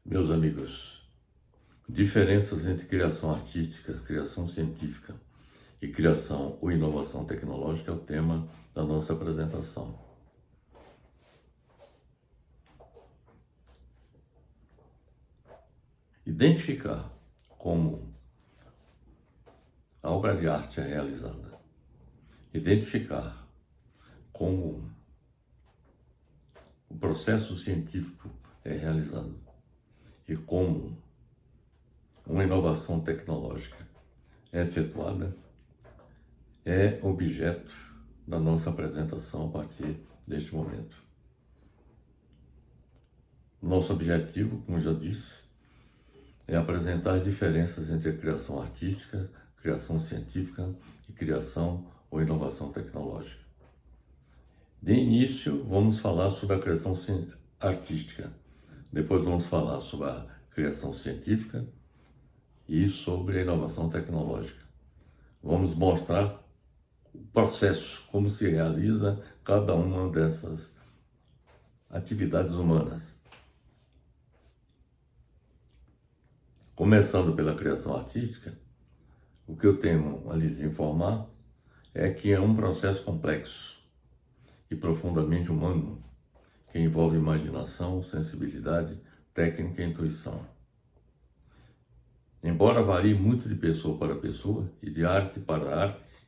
Meus amigos, diferenças entre criação artística, criação científica e criação ou inovação tecnológica é o tema da nossa apresentação. Identificar como a obra de arte é realizada, identificar como o processo científico é realizado e como uma inovação tecnológica é efetuada é objeto da nossa apresentação a partir deste momento. Nosso objetivo, como já disse, é apresentar as diferenças entre a criação artística, criação científica e criação ou inovação tecnológica. De início, vamos falar sobre a criação artística, depois vamos falar sobre a criação científica e sobre a inovação tecnológica. Vamos mostrar o processo, como se realiza cada uma dessas atividades humanas. Começando pela criação artística, o que eu tenho a lhes informar é que é um processo complexo e profundamente humano, que envolve imaginação, sensibilidade, técnica e intuição. Embora varie muito de pessoa para pessoa e de arte para arte,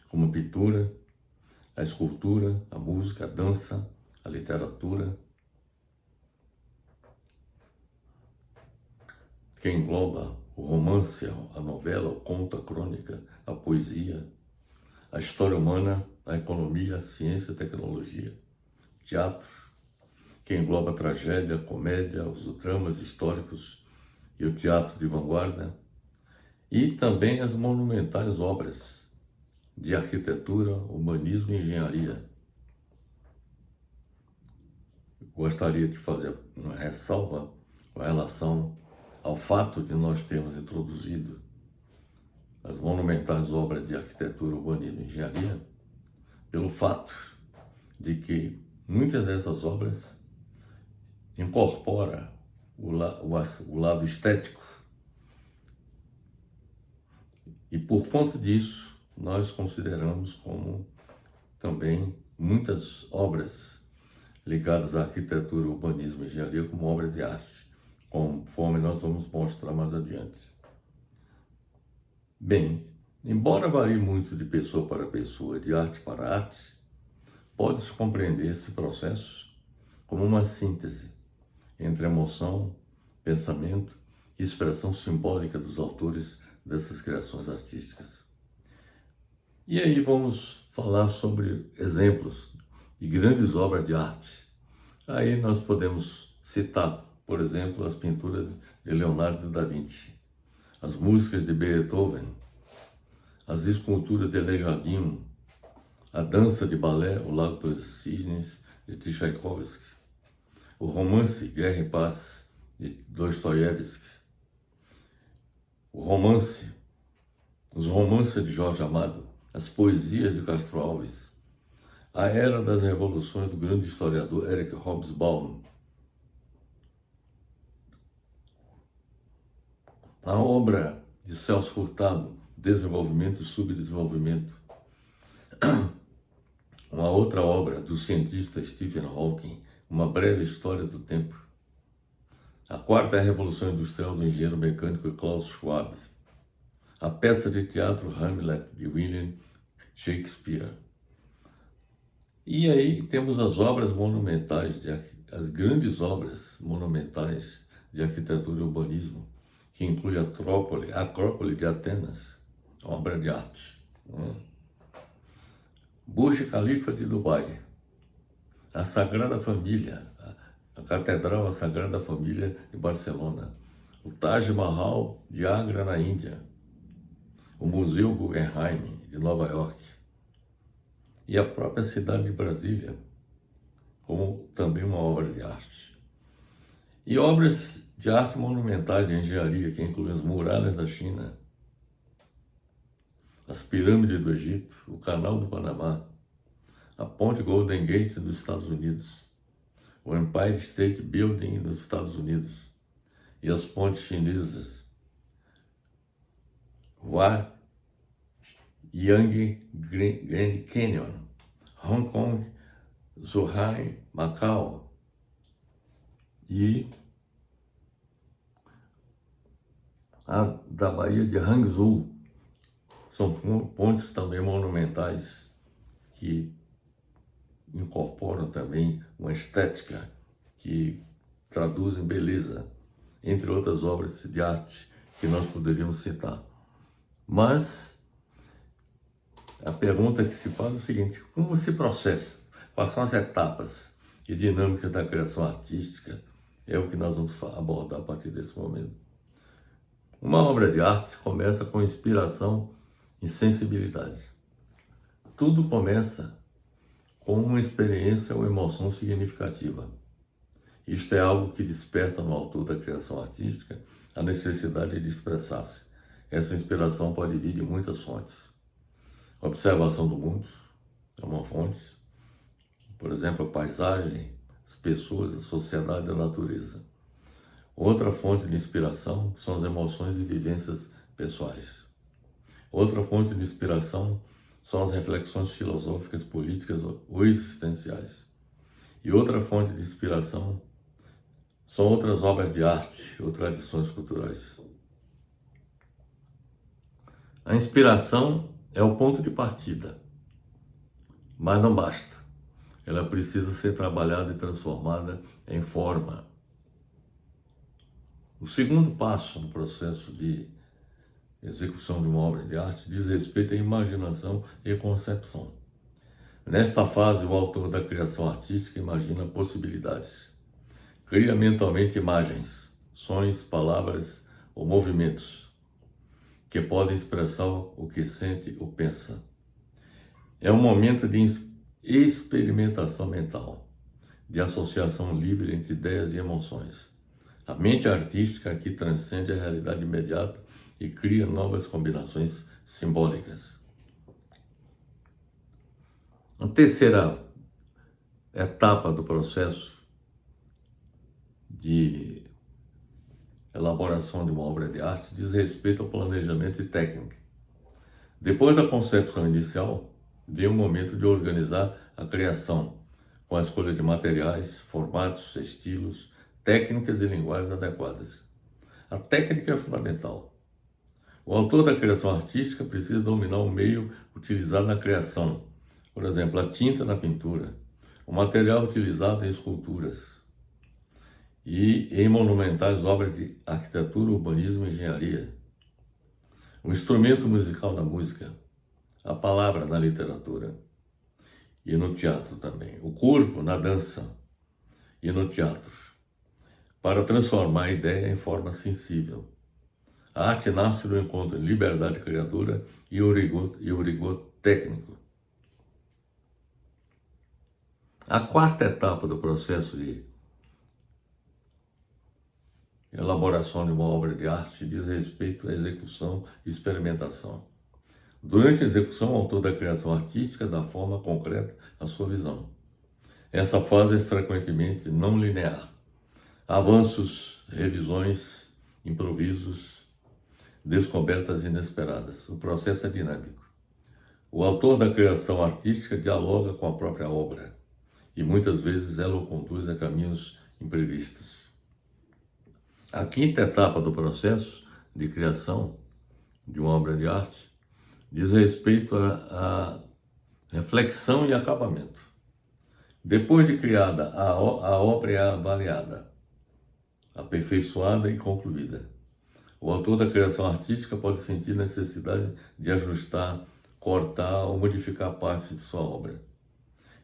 como a pintura, a escultura, a música, a dança, a literatura, que engloba o romance, a novela, o conto, a crônica, a poesia, a história humana, a economia, a ciência e a tecnologia, teatro, que engloba a tragédia, a comédia, os dramas históricos e o teatro de vanguarda, e também as monumentais obras de arquitetura, urbanismo e engenharia. Gostaria de fazer uma ressalva com relação ao fato de nós termos introduzido as monumentais obras de arquitetura, urbanismo e engenharia, pelo fato de que muitas dessas obras incorporam o lado estético. E por conta disso, nós consideramos como também muitas obras ligadas à arquitetura, urbanismo e engenharia como obra de arte, conforme nós vamos mostrar mais adiante. Bem, embora varie muito de pessoa para pessoa, de arte para arte, pode-se compreender esse processo como uma síntese entre emoção, pensamento e expressão simbólica dos autores dessas criações artísticas. E aí vamos falar sobre exemplos de grandes obras de arte. Aí nós podemos citar, por exemplo, as pinturas de Leonardo da Vinci, as músicas de Beethoven, as esculturas de Aleijadinho, a dança de balé O Lago dos Cisnes, de Tchaikovsky, o romance Guerra e Paz, de Dostoiévski, os romances de Jorge Amado, as poesias de Castro Alves, a Era das Revoluções do grande historiador Eric Hobsbawm, a obra de Celso Furtado, Desenvolvimento e Subdesenvolvimento, uma outra obra do cientista Stephen Hawking, Uma Breve História do Tempo, a Quarta Revolução Industrial do engenheiro mecânico Klaus Schwab, a peça de teatro Hamlet de William Shakespeare. E aí temos as obras monumentais, as grandes obras monumentais de arquitetura e urbanismo, que inclui a Acrópole de Atenas, obra de arte, Burj Khalifa de Dubai, a Sagrada Família, a Catedral da Sagrada Família de Barcelona, o Taj Mahal de Agra, na Índia, o Museu Guggenheim de Nova York e a própria cidade de Brasília, como também uma obra de arte. E obras de arte monumentais de engenharia, que incluem as muralhas da China, as pirâmides do Egito, o Canal do Panamá, a Ponte Golden Gate dos Estados Unidos, o Empire State Building nos Estados Unidos, e as pontes chinesas Hua Yang Grand Canyon, Hong Kong, Zhuhai, Macau e a da Baía de Hangzhou. São pontes também monumentais que incorporam também uma estética que traduzem beleza, entre outras obras de arte que nós poderíamos citar. Mas a pergunta que se faz é o seguinte: como se processa? Quais são as etapas e dinâmicas da criação artística? É o que nós vamos abordar a partir desse momento. Uma obra de arte começa com inspiração e sensibilidade. Tudo começa com uma experiência ou emoção significativa. Isto é algo que desperta no autor da criação artística a necessidade de expressar-se. Essa inspiração pode vir de muitas fontes. A observação do mundo é uma fonte, por exemplo, a paisagem, as pessoas, a sociedade e a natureza. Outra fonte de inspiração são as emoções e vivências pessoais. Outra fonte de inspiração são as reflexões filosóficas, políticas ou existenciais. E outra fonte de inspiração são outras obras de arte ou tradições culturais. A inspiração é o ponto de partida, mas não basta. Ela precisa ser trabalhada e transformada em forma. O segundo passo no processo de execução de uma obra de arte diz respeito à imaginação e concepção. Nesta fase, o autor da criação artística imagina possibilidades. Cria mentalmente imagens, sons, palavras ou movimentos que podem expressar o que sente ou pensa. É um momento de experimentação mental, de associação livre entre ideias e emoções. A mente artística aqui transcende a realidade imediata e cria novas combinações simbólicas. A terceira etapa do processo de elaboração de uma obra de arte diz respeito ao planejamento e técnica. Depois da concepção inicial, vem o momento de organizar a criação, com a escolha de materiais, formatos, estilos, técnicas e linguagens adequadas. A técnica é fundamental. O autor da criação artística precisa dominar o meio utilizado na criação, por exemplo, a tinta na pintura, o material utilizado em esculturas e em monumentais obras de arquitetura, urbanismo e engenharia, o instrumento musical na música, a palavra na literatura e no teatro também, o corpo na dança e no teatro, para transformar a ideia em forma sensível. A arte nasce do encontro de liberdade criadora e o rigor técnico. A quarta etapa do processo de elaboração de uma obra de arte diz respeito à execução e experimentação. Durante a execução, o autor da criação artística dá forma concreta à sua visão. Essa fase é frequentemente não linear. Avanços, revisões, improvisos, descobertas inesperadas. O processo é dinâmico. O autor da criação artística dialoga com a própria obra e muitas vezes ela o conduz a caminhos imprevistos. A quinta etapa do processo de criação de uma obra de arte diz respeito à reflexão e acabamento. Depois de criada, a obra é avaliada, aperfeiçoada e concluída. O autor da criação artística pode sentir necessidade de ajustar, cortar ou modificar partes de sua obra.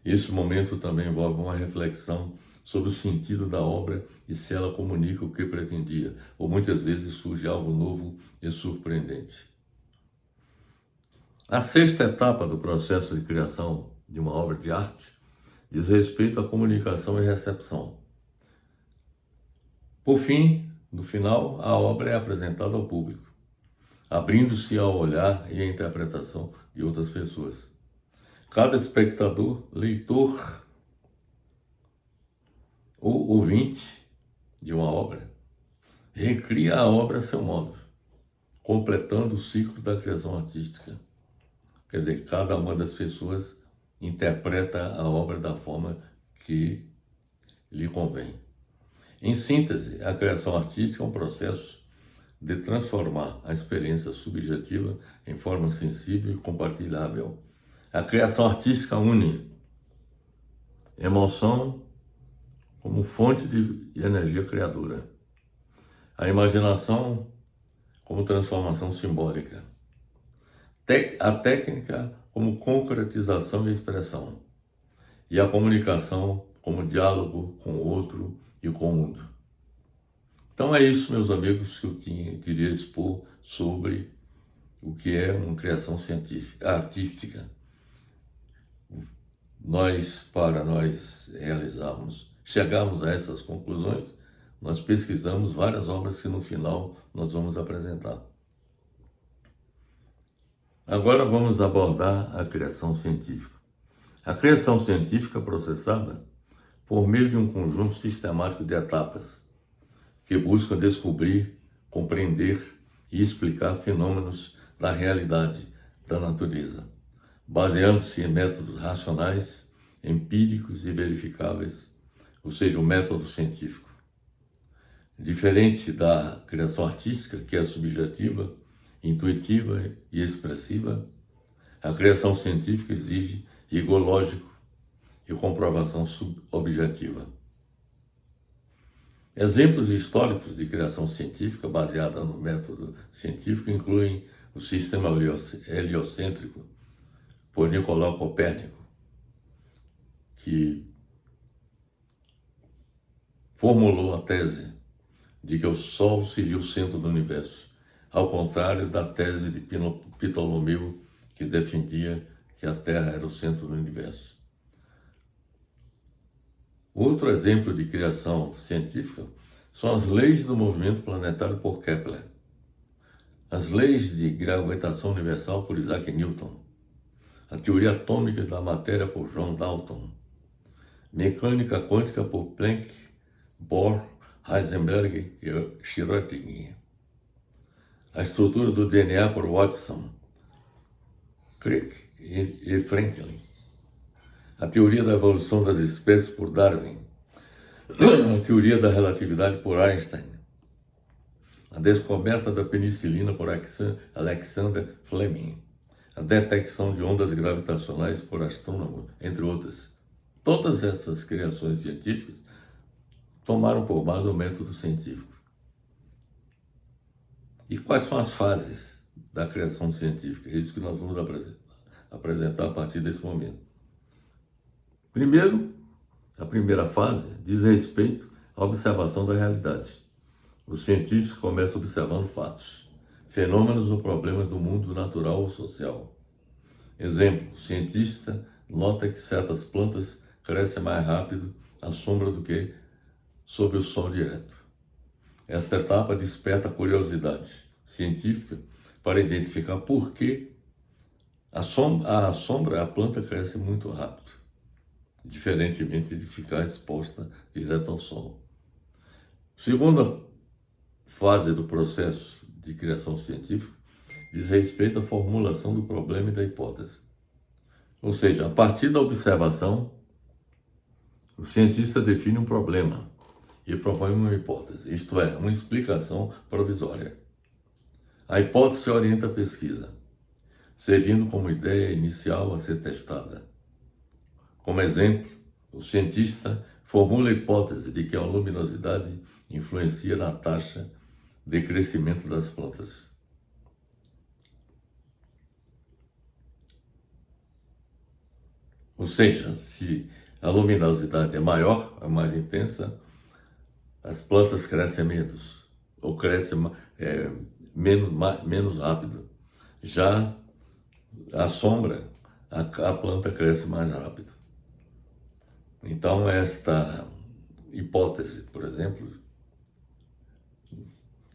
Esse momento também envolve uma reflexão sobre o sentido da obra e se ela comunica o que pretendia, ou muitas vezes surge algo novo e surpreendente. A sexta etapa do processo de criação de uma obra de arte diz respeito à comunicação e recepção. Por fim, no final, a obra é apresentada ao público, abrindo-se ao olhar e à interpretação de outras pessoas. Cada espectador, leitor ou ouvinte de uma obra recria a obra a seu modo, completando o ciclo da criação artística. Quer dizer, cada uma das pessoas interpreta a obra da forma que lhe convém. Em síntese, a criação artística é um processo de transformar a experiência subjetiva em forma sensível e compartilhável. A criação artística une emoção como fonte de energia criadora, a imaginação como transformação simbólica, a técnica como concretização e expressão, e a comunicação como diálogo com o outro e com o mundo. Então é isso, meus amigos, que eu queria expor sobre o que é uma criação científica, artística. Para nós chegarmos a essas conclusões, nós pesquisamos várias obras que no final nós vamos apresentar. Agora vamos abordar a criação científica. A criação científica é processada por meio de um conjunto sistemático de etapas que buscam descobrir, compreender e explicar fenômenos da realidade, da natureza, baseando-se em métodos racionais, empíricos e verificáveis, ou seja, o método científico. Diferente da criação artística, que é subjetiva, intuitiva e expressiva, a criação científica exige rigor lógico e comprovação objetiva. Exemplos históricos de criação científica baseada no método científico incluem o sistema heliocêntrico, por Nicolau Copérnico, que formulou a tese de que o Sol seria o centro do universo, ao contrário da tese de Ptolomeu, que defendia que a Terra era o centro do universo. Outro exemplo de criação científica são as leis do movimento planetário por Kepler, as leis de gravitação universal por Isaac Newton, a teoria atômica da matéria por John Dalton, mecânica quântica por Planck, Bohr, Heisenberg e Schrödinger, a estrutura do DNA por Watson, Crick e Franklin, a teoria da evolução das espécies por Darwin, a teoria da relatividade por Einstein, a descoberta da penicilina por Alexander Fleming, a detecção de ondas gravitacionais por astrônomos, entre outras. Todas essas criações científicas tomaram por base o método científico. E quais são as fases da criação científica? É isso que nós vamos apresentar a partir desse momento. Primeiro, a primeira fase diz respeito à observação da realidade. Os cientistas começam observando fatos, fenômenos ou problemas do mundo natural ou social. Exemplo, o cientista nota que certas plantas crescem mais rápido à sombra do que sob o sol direto. Esta etapa desperta a curiosidade científica para identificar por que à sombra a planta cresce muito rápido, diferentemente de ficar exposta direto ao sol. Segunda fase do processo de criação científica diz respeito à formulação do problema e da hipótese. Ou seja, a partir da observação, o cientista define um problema e propõe uma hipótese, isto é, uma explicação provisória. A hipótese orienta a pesquisa, servindo como ideia inicial a ser testada. Como exemplo, o cientista formula a hipótese de que a luminosidade influencia na taxa de crescimento das plantas. Ou seja, se a luminosidade é maior, é mais intensa, as plantas crescem menos, ou crescem menos rápido. Já à sombra, a planta cresce mais rápido. Então, esta hipótese, por exemplo,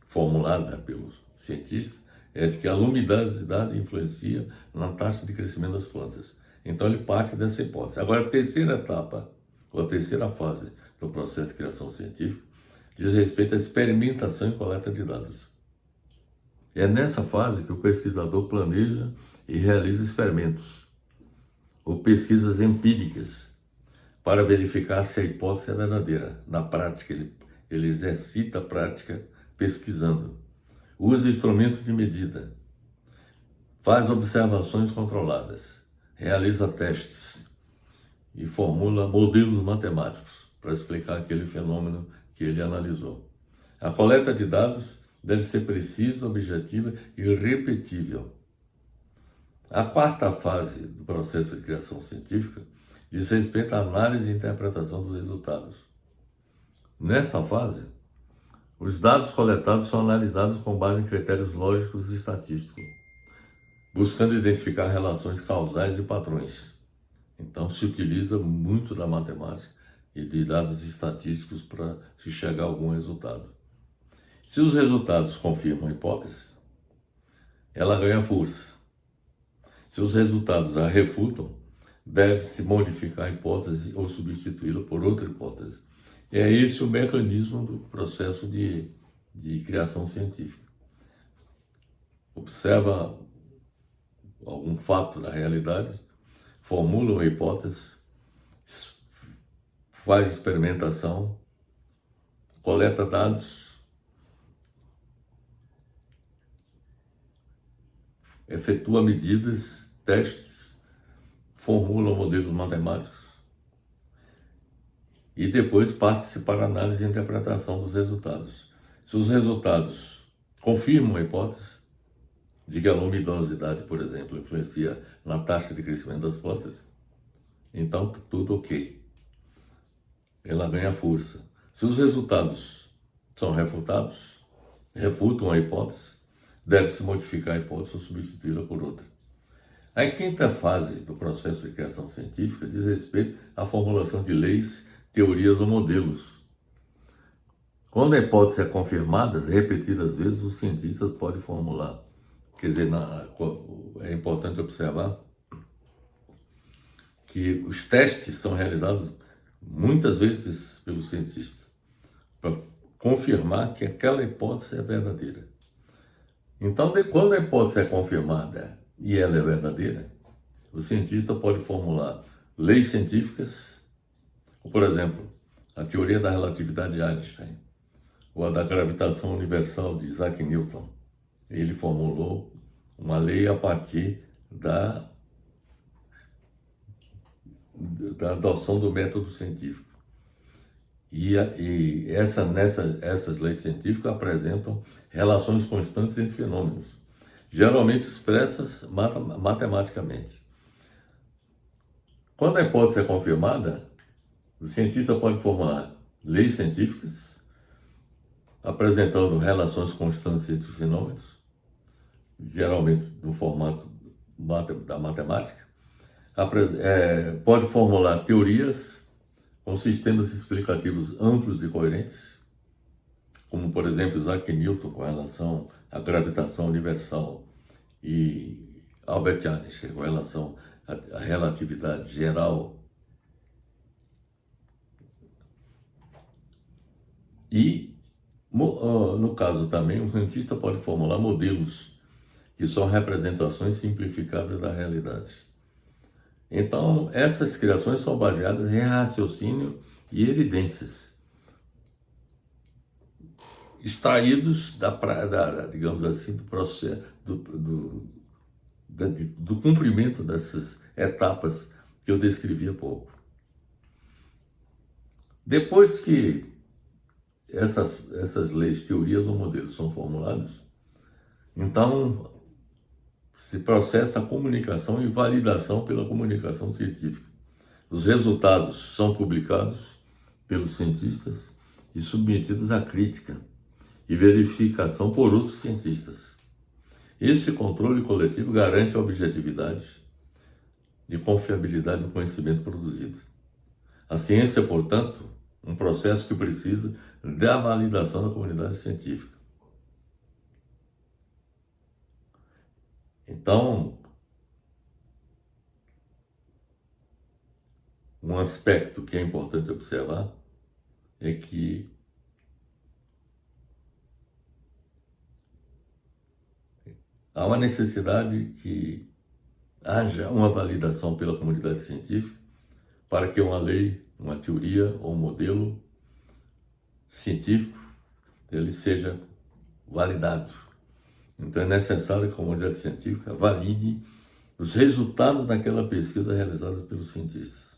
formulada pelo cientista, é de que a luminosidade influencia na taxa de crescimento das plantas. Então, ele parte dessa hipótese. Agora, a terceira etapa, ou a terceira fase do processo de criação científica, diz respeito à experimentação e coleta de dados. É nessa fase que o pesquisador planeja e realiza experimentos ou pesquisas empíricas para verificar se a hipótese é verdadeira. Na prática, ele exercita a prática pesquisando. Usa instrumentos de medida. Faz observações controladas. Realiza testes e formula modelos matemáticos para explicar aquele fenômeno que ele analisou. A coleta de dados deve ser precisa, objetiva e repetível. A quarta fase do processo de criação científica diz respeito à análise e interpretação dos resultados. Nesta fase, os dados coletados são analisados com base em critérios lógicos e estatísticos, buscando identificar relações causais e padrões. Então, se utiliza muito da matemática e de dados estatísticos para se chegar a algum resultado. Se os resultados confirmam a hipótese, ela ganha força. Se os resultados a refutam, deve-se modificar a hipótese ou substituí-la por outra hipótese. É esse o mecanismo do processo de criação científica. Observa algum fato da realidade, formula uma hipótese, faz experimentação, coleta dados, efetua medidas, testes, formula modelos matemáticos e depois participa para análise e interpretação dos resultados. Se os resultados confirmam a hipótese de que a luminosidade, por exemplo, influencia na taxa de crescimento das plantas, então tudo ok. Ela ganha força. Se os resultados são refutados, refutam a hipótese, deve-se modificar a hipótese ou substituí-la por outra. A quinta fase do processo de criação científica diz respeito à formulação de leis, teorias ou modelos. Quando a hipótese é confirmada, repetidas vezes, os cientistas podem formular. Quer dizer, é importante observar que os testes são realizados muitas vezes pelo cientista para confirmar que aquela hipótese é verdadeira. Então, quando a hipótese é confirmada e ela é verdadeira, o cientista pode formular leis científicas, por exemplo, a teoria da relatividade de Einstein, ou a da gravitação universal de Isaac Newton. Ele formulou uma lei a partir da adoção do método científico. Essas leis científicas apresentam relações constantes entre fenômenos, geralmente expressas matematicamente. Quando a hipótese é confirmada, o cientista pode formular leis científicas apresentando relações constantes entre fenômenos, geralmente no formato da matemática. Pode formular teorias com sistemas explicativos amplos e coerentes, como, por exemplo, Isaac Newton com relação à gravitação universal e Albert Einstein com relação à relatividade geral. E, no caso também, o cientista pode formular modelos que são representações simplificadas da realidade. Então, essas criações são baseadas em raciocínio e evidências, extraídos digamos assim, do processo, do cumprimento dessas etapas que eu descrevi há pouco. Depois que essas leis, teorias ou modelos são formulados, então se processa a comunicação e validação pela comunicação científica. Os resultados são publicados pelos cientistas e submetidos à crítica e verificação por outros cientistas. Esse controle coletivo garante a objetividade e confiabilidade do conhecimento produzido. A ciência, portanto, é um processo que precisa da validação da comunidade científica. Então, um aspecto que é importante observar é que há uma necessidade que haja uma validação pela comunidade científica para que uma lei, uma teoria ou um modelo científico ele seja validado. Então é necessário que a comunidade científica valide os resultados daquela pesquisa realizada pelos cientistas.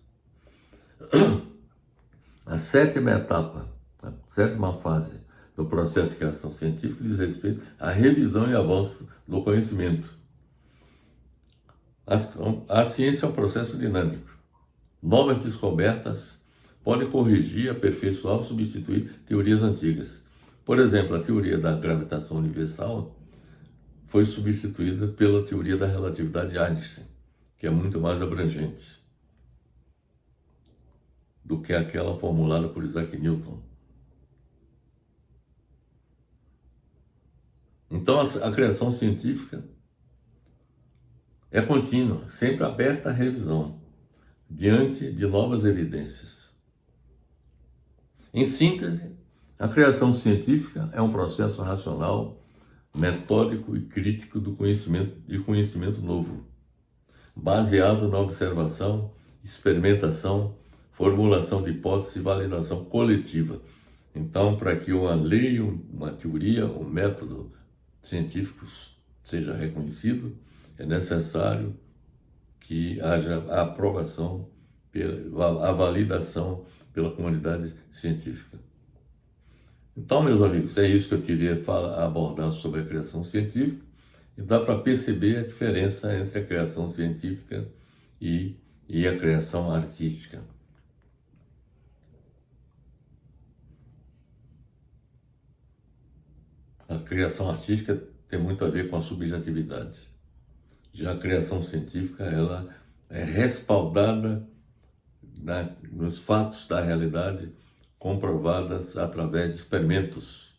A sétima etapa, a sétima fase do processo de criação científica diz respeito à revisão e avanço do conhecimento. A ciência é um processo dinâmico. Novas descobertas podem corrigir, aperfeiçoar ou substituir teorias antigas. Por exemplo, a teoria da gravitação universal foi substituída pela teoria da relatividade de Einstein, que é muito mais abrangente do que aquela formulada por Isaac Newton. Então, a criação científica é contínua, sempre aberta à revisão, diante de novas evidências. Em síntese, a criação científica é um processo racional, metódico e crítico de conhecimento novo, baseado na observação, experimentação, formulação de hipóteses e validação coletiva. Então, para que uma lei, uma teoria, um método científicos seja reconhecido, é necessário que haja a aprovação, a validação pela comunidade científica. Então, meus amigos, é isso que eu queria abordar sobre a criação científica, e dá para perceber a diferença entre a criação científica e a criação artística. A criação artística tem muito a ver com a subjetividade. Já a criação científica, ela é respaldada nos fatos da realidade, comprovadas através de experimentos.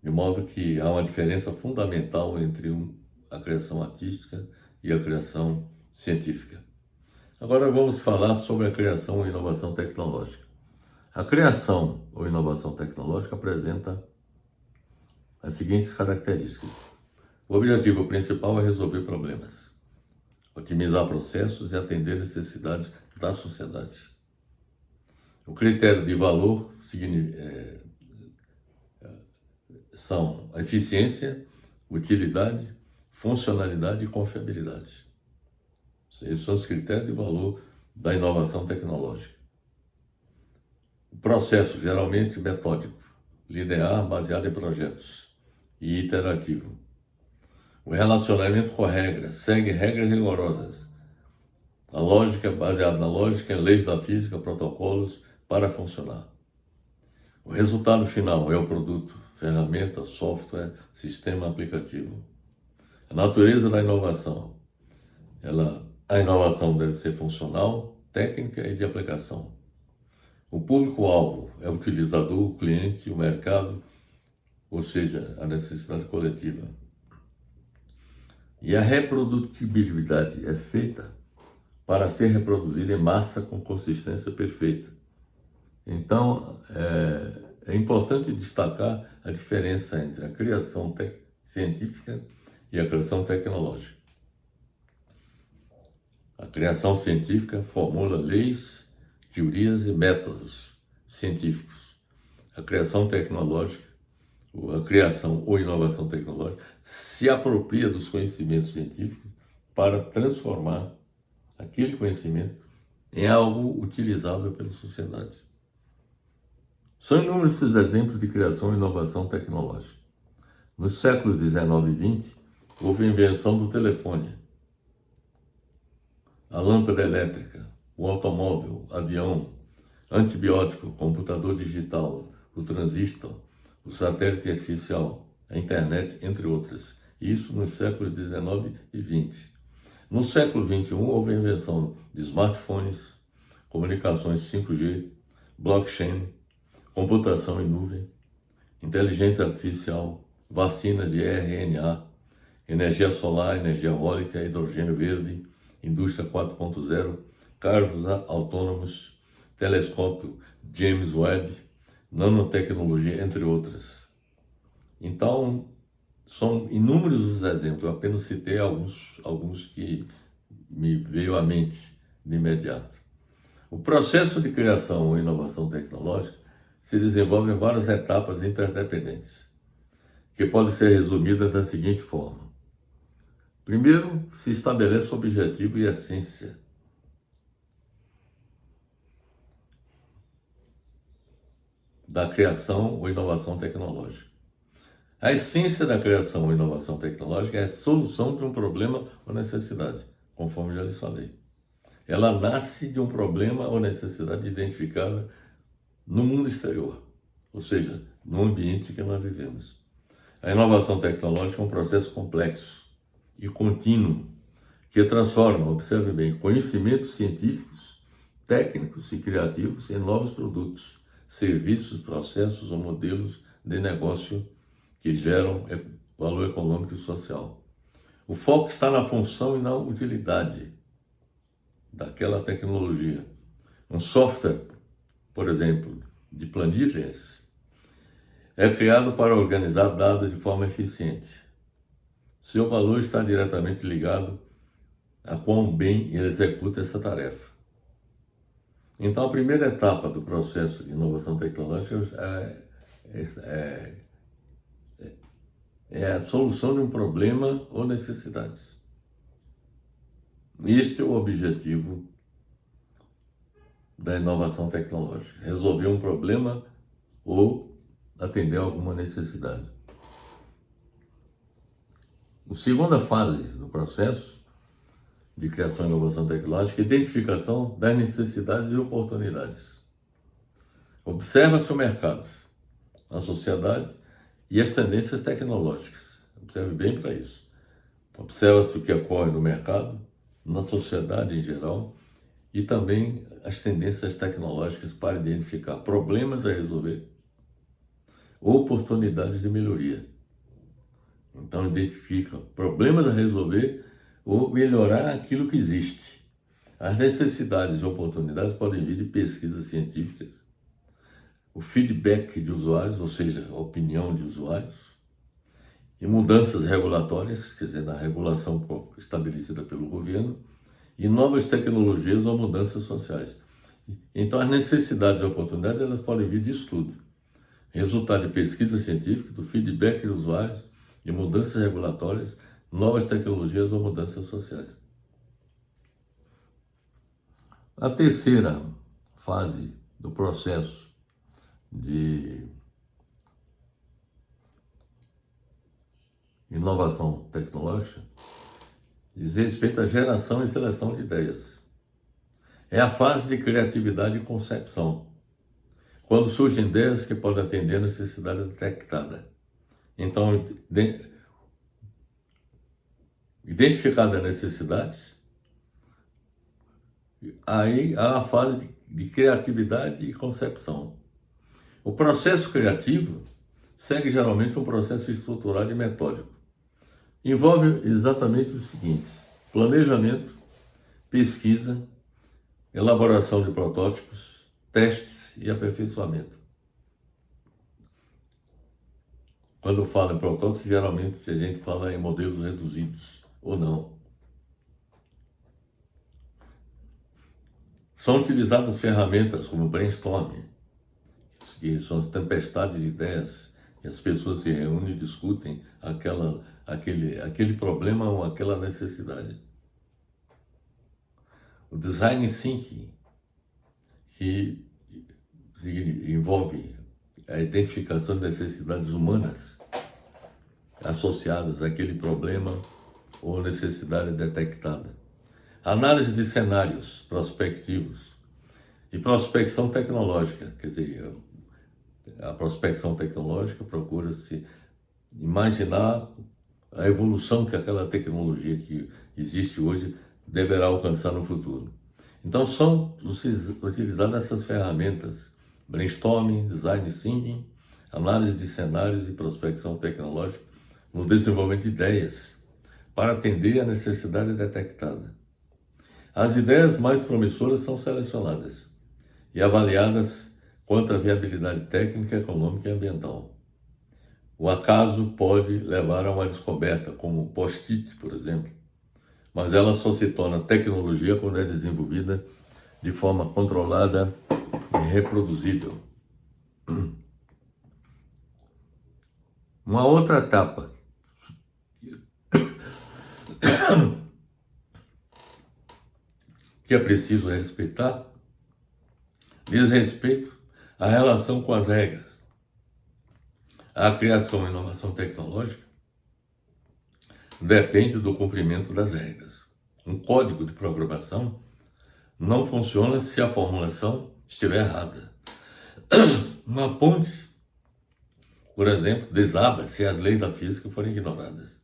De modo que há uma diferença fundamental entre a criação artística e a criação científica. Agora vamos falar sobre a criação e inovação tecnológica. A criação ou inovação tecnológica apresenta as seguintes características. O objetivo principal é resolver problemas, otimizar processos e atender necessidades da sociedade. O critério de valor são a eficiência, utilidade, funcionalidade e confiabilidade. Esses são os critérios de valor da inovação tecnológica. O processo, geralmente metódico, linear, baseado em projetos e iterativo. O relacionamento com regras, segue regras rigorosas. A lógica, baseada na lógica, leis da física, protocolos para funcionar. O resultado final é o produto, ferramenta, software, sistema aplicativo. A natureza da inovação. A inovação deve ser funcional, técnica e de aplicação. O público-alvo é o utilizador, o cliente, o mercado, ou seja, a necessidade coletiva. E a reprodutibilidade é feita para ser reproduzida em massa com consistência perfeita. Então, é importante destacar a diferença entre a criação científica e a criação tecnológica. A criação científica formula leis, teorias e métodos científicos. A criação tecnológica, a criação ou inovação tecnológica, se apropria dos conhecimentos científicos para transformar aquele conhecimento em algo utilizável pela sociedade. São inúmeros esses exemplos de criação e inovação tecnológica. Nos séculos XIX e XX, houve a invenção do telefone, a lâmpada elétrica, o automóvel, avião, antibiótico, computador digital, o transistor, o satélite artificial, a internet, entre outras. Isso nos séculos XIX e XX. No século XXI, houve a invenção de smartphones, comunicações 5G, blockchain, computação em nuvem, inteligência artificial, vacinas de RNA, energia solar, energia eólica, hidrogênio verde, indústria 4.0, carros autônomos, telescópio, James Webb, nanotecnologia, entre outras. Então, São inúmeros os exemplos, eu apenas citei alguns que me veio à mente de imediato. O processo de criação ou inovação tecnológica se desenvolve em várias etapas interdependentes, que podem ser resumidas da seguinte forma. Primeiro, se estabelece o objetivo e a essência da criação ou inovação tecnológica. A essência da criação ou inovação tecnológica é a solução de um problema ou necessidade, conforme já lhes falei. Ela nasce de um problema ou necessidade identificada no mundo exterior, ou seja, no ambiente que nós vivemos. A inovação tecnológica é um processo complexo e contínuo que transforma, observe bem, conhecimentos científicos, técnicos e criativos em novos produtos, serviços, processos ou modelos de negócio que geram valor econômico e social. O foco está na função e na utilidade daquela tecnologia. Um software, por exemplo, de planilhas, é criado para organizar dados de forma eficiente. Seu valor está diretamente ligado a quão bem ele executa essa tarefa. Então, a primeira etapa do processo de inovação tecnológica é a solução de um problema ou necessidades. Este é o objetivo da inovação tecnológica, resolver um problema ou atender a alguma necessidade. A segunda fase do processo de criação e inovação tecnológica é a identificação das necessidades e oportunidades. Observa-se o mercado, a sociedade e as tendências tecnológicas. Observe bem para isso. Observa-se o que ocorre no mercado, na sociedade em geral, e também as tendências tecnológicas para identificar problemas a resolver, oportunidades de melhoria. Então, identifica problemas a resolver ou melhorar aquilo que existe. As necessidades e oportunidades podem vir de pesquisas científicas, o feedback de usuários, ou seja, a opinião de usuários, e mudanças regulatórias, quer dizer, na regulação estabelecida pelo governo, e novas tecnologias ou mudanças sociais. Então, as necessidades e oportunidades, elas podem vir de estudo, resultado de pesquisa científica, do feedback de usuários, de mudanças regulatórias, novas tecnologias ou mudanças sociais. A terceira fase do processo de inovação tecnológica diz respeito à geração e seleção de ideias. É a fase de criatividade e concepção, quando surgem ideias que podem atender a necessidade detectada. Então, identificada a necessidade, aí há a fase de criatividade e concepção. O processo criativo segue geralmente um processo estruturado e metódico. Envolve exatamente o seguinte: planejamento, pesquisa, elaboração de protótipos, testes e aperfeiçoamento. Quando fala em protótipos, geralmente a gente fala em modelos reduzidos ou não. São utilizadas ferramentas como brainstorming, que são tempestades de ideias, que as pessoas se reúnem e discutem aquele problema ou aquela necessidade. O design thinking, que envolve a identificação de necessidades humanas associadas àquele problema ou necessidade detectada. Análise de cenários prospectivos e prospecção tecnológica, quer dizer, a prospecção tecnológica procura-se imaginar a evolução que aquela tecnologia que existe hoje deverá alcançar no futuro. Então são utilizadas essas ferramentas: brainstorming, design thinking, análise de cenários e prospecção tecnológica no desenvolvimento de ideias para atender a necessidade detectada. As ideias mais promissoras são selecionadas e avaliadas quanto à viabilidade técnica, econômica e ambiental. O acaso pode levar a uma descoberta, como o post-it, por exemplo, mas ela só se torna tecnologia quando é desenvolvida de forma controlada e reproduzível. Uma outra etapa que é preciso respeitar diz respeito à relação com as regras. A criação e inovação tecnológica depende do cumprimento das regras. Um código de programação não funciona se a formulação estiver errada. Uma ponte, por exemplo, desaba se as leis da física forem ignoradas.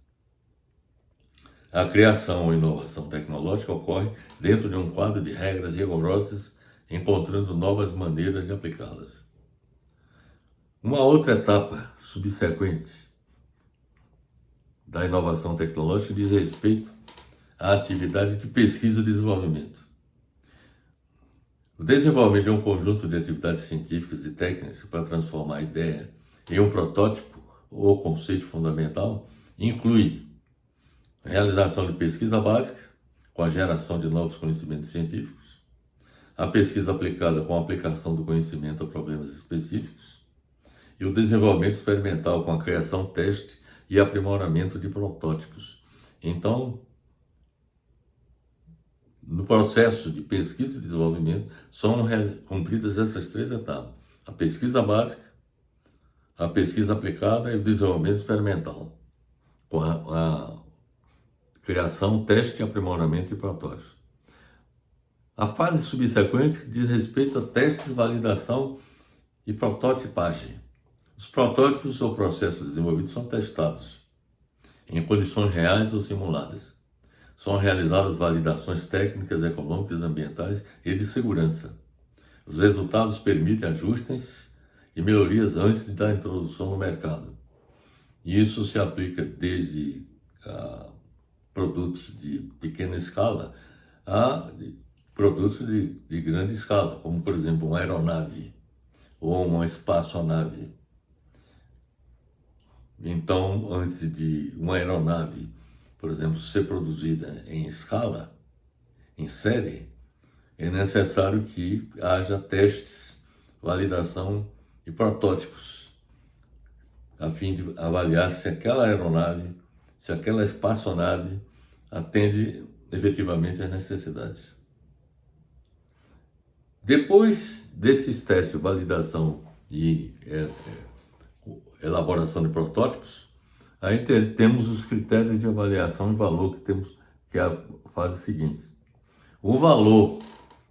A criação ou inovação tecnológica ocorre dentro de um quadro de regras rigorosas, encontrando novas maneiras de aplicá-las. Uma outra etapa subsequente da inovação tecnológica diz respeito à atividade de pesquisa e desenvolvimento. O desenvolvimento de um conjunto de atividades científicas e técnicas para transformar a ideia em um protótipo ou conceito fundamental inclui a realização de pesquisa básica, com a geração de novos conhecimentos científicos, a pesquisa aplicada com a aplicação do conhecimento a problemas específicos, e o desenvolvimento experimental com a criação, teste e aprimoramento de protótipos. Então, no processo de pesquisa e desenvolvimento, são cumpridas essas três etapas: a pesquisa básica, a pesquisa aplicada e o desenvolvimento experimental, com a criação, teste, aprimoramento e protótipos. A fase subsequente diz respeito a testes, validação e prototipagem. Os protótipos ou processos desenvolvidos são testados em condições reais ou simuladas. São realizadas validações técnicas, econômicas, ambientais e de segurança. Os resultados permitem ajustes e melhorias antes da introdução no mercado. E isso se aplica desde produtos de pequena escala a produtos de grande escala, como, por exemplo, uma aeronave ou uma espaçonave. Então, antes de uma aeronave, por exemplo, ser produzida em escala, em série, é necessário que haja testes, validação e protótipos, a fim de avaliar se aquela aeronave, se aquela espaçonave atende efetivamente às necessidades. Depois desses testes, validação e elaboração de protótipos, aí temos os critérios de avaliação e valor que é a fase seguinte. O valor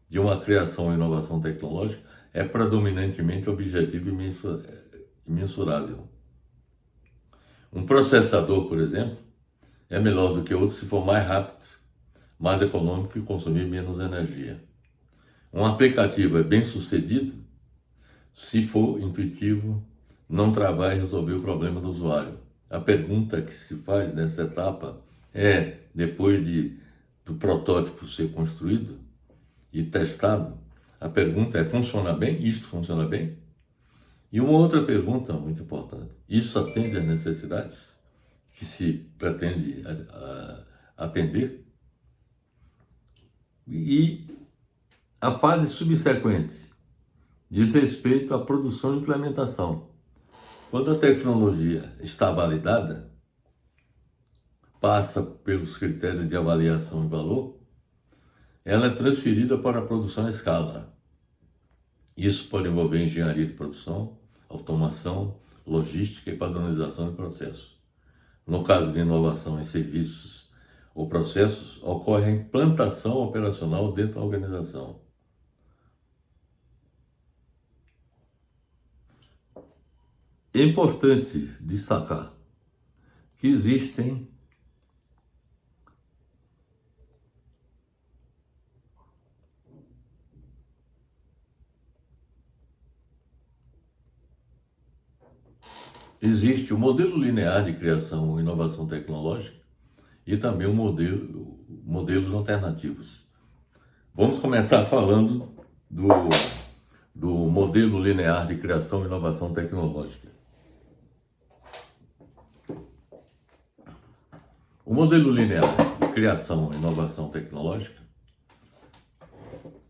de uma criação ou inovação tecnológica é predominantemente objetivo e mensurável. Um processador, por exemplo, é melhor do que outro se for mais rápido, mais econômico e consumir menos energia. Um aplicativo é bem sucedido se for intuitivo, não travar e resolver o problema do usuário. A pergunta que se faz nessa etapa é, depois do protótipo ser construído e testado, a pergunta é: funciona bem? Isto funciona bem? E uma outra pergunta muito importante: isso atende às necessidades que se pretende atender? E a fase subsequente diz respeito à produção e implementação. Quando a tecnologia está validada, passa pelos critérios de avaliação e valor, ela é transferida para a produção à escala. Isso pode envolver engenharia de produção, automação, logística e padronização de processos. No caso de inovação em serviços ou processos, ocorre a implantação operacional dentro da organização. É importante destacar que existe o modelo linear de criação e inovação tecnológica e também modelos alternativos. Vamos começar falando do modelo linear de criação e inovação tecnológica. O modelo linear de criação e inovação tecnológica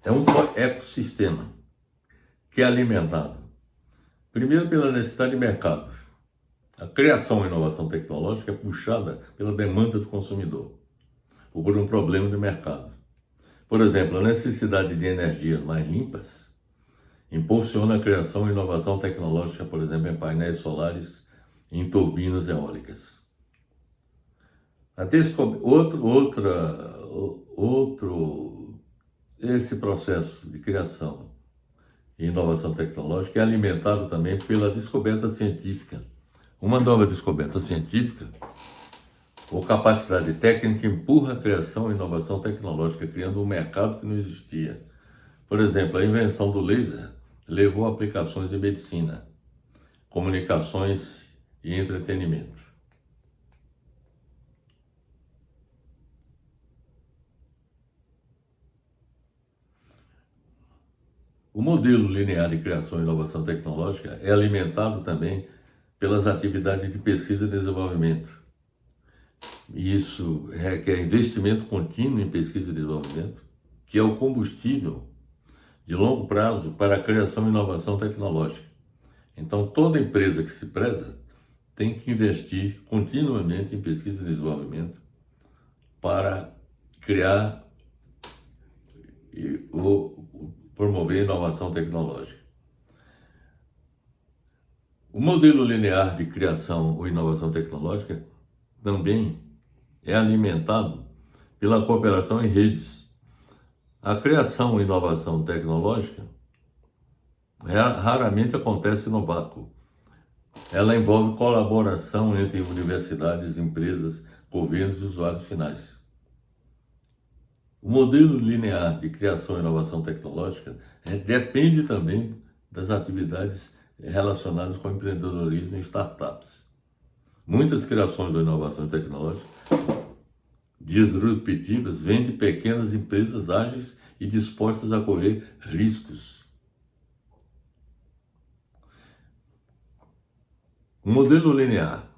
é um ecossistema que é alimentado, primeiro, pela necessidade de mercado. A criação e inovação tecnológica é puxada pela demanda do consumidor, ou por um problema de mercado. Por exemplo, a necessidade de energias mais limpas impulsiona a criação e inovação tecnológica, por exemplo, em painéis solares e em turbinas eólicas. Esse processo de criação e inovação tecnológica é alimentado também pela descoberta científica. Uma nova descoberta científica ou capacidade técnica empurra a criação e inovação tecnológica, criando um mercado que não existia. Por exemplo, a invenção do laser levou a aplicações em medicina, comunicações e entretenimento. O modelo linear de criação e inovação tecnológica é alimentado também pelas atividades de pesquisa e desenvolvimento. Isso requer investimento contínuo em pesquisa e desenvolvimento, que é o combustível de longo prazo para a criação e inovação tecnológica. Então, toda empresa que se preza tem que investir continuamente em pesquisa e desenvolvimento para criar ou promover inovação tecnológica. O modelo linear de criação ou inovação tecnológica também é alimentado pela cooperação em redes. A criação e inovação tecnológica raramente acontece no vácuo. Ela envolve colaboração entre universidades, empresas, governos e usuários finais. O modelo linear de criação e inovação tecnológica depende também das atividades relacionadas com empreendedorismo e startups. Muitas criações ou inovações tecnológicas disruptivas vêm de pequenas empresas ágeis e dispostas a correr riscos. O modelo linear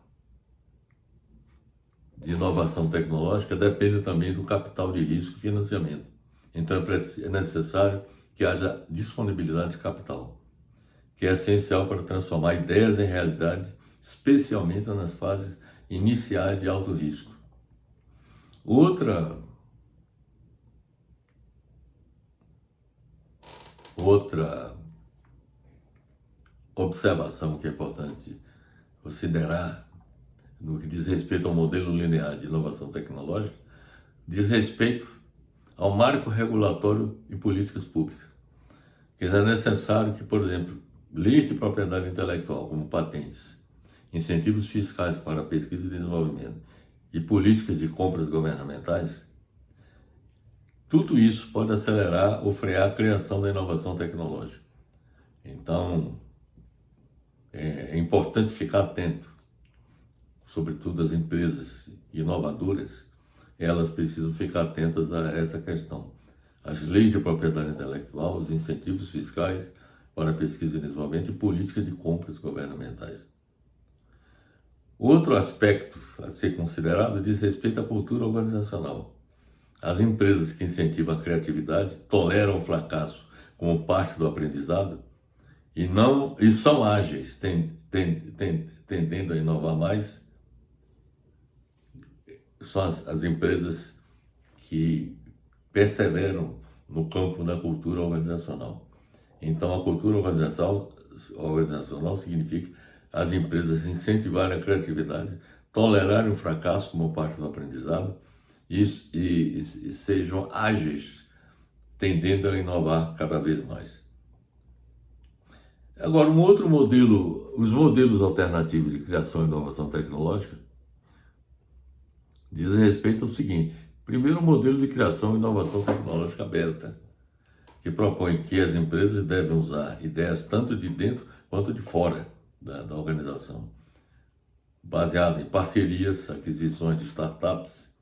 de inovação tecnológica depende também do capital de risco e financiamento. Então é necessário que haja disponibilidade de capital, que é essencial para transformar ideias em realidade, especialmente nas fases iniciais de alto risco. Outra observação que é importante considerar no que diz respeito ao modelo linear de inovação tecnológica, diz respeito ao marco regulatório e políticas públicas. Que é necessário que, por exemplo, leis de propriedade intelectual, como patentes, incentivos fiscais para pesquisa e desenvolvimento e políticas de compras governamentais, tudo isso pode acelerar ou frear a criação da inovação tecnológica. Então, é importante ficar atento, sobretudo as empresas inovadoras, elas precisam ficar atentas a essa questão. As leis de propriedade intelectual, os incentivos fiscais para pesquisa e desenvolvimento e políticas de compras governamentais. Outro aspecto a ser considerado diz respeito à cultura organizacional. As empresas que incentivam a criatividade toleram o fracasso como parte do aprendizado e são ágeis, tendendo a inovar mais. São as empresas que perseveram no campo da cultura organizacional. Então, a cultura organizacional significa as empresas incentivarem a criatividade, tolerarem o fracasso como parte do aprendizado e sejam ágeis, tendendo a inovar cada vez mais. Agora, um outro modelo, os modelos alternativos de criação e inovação tecnológica, diz respeito ao seguinte: primeiro, o modelo de criação e inovação tecnológica aberta, que propõe que as empresas devem usar ideias tanto de dentro quanto de fora da organização, baseado em parcerias, aquisições de startups,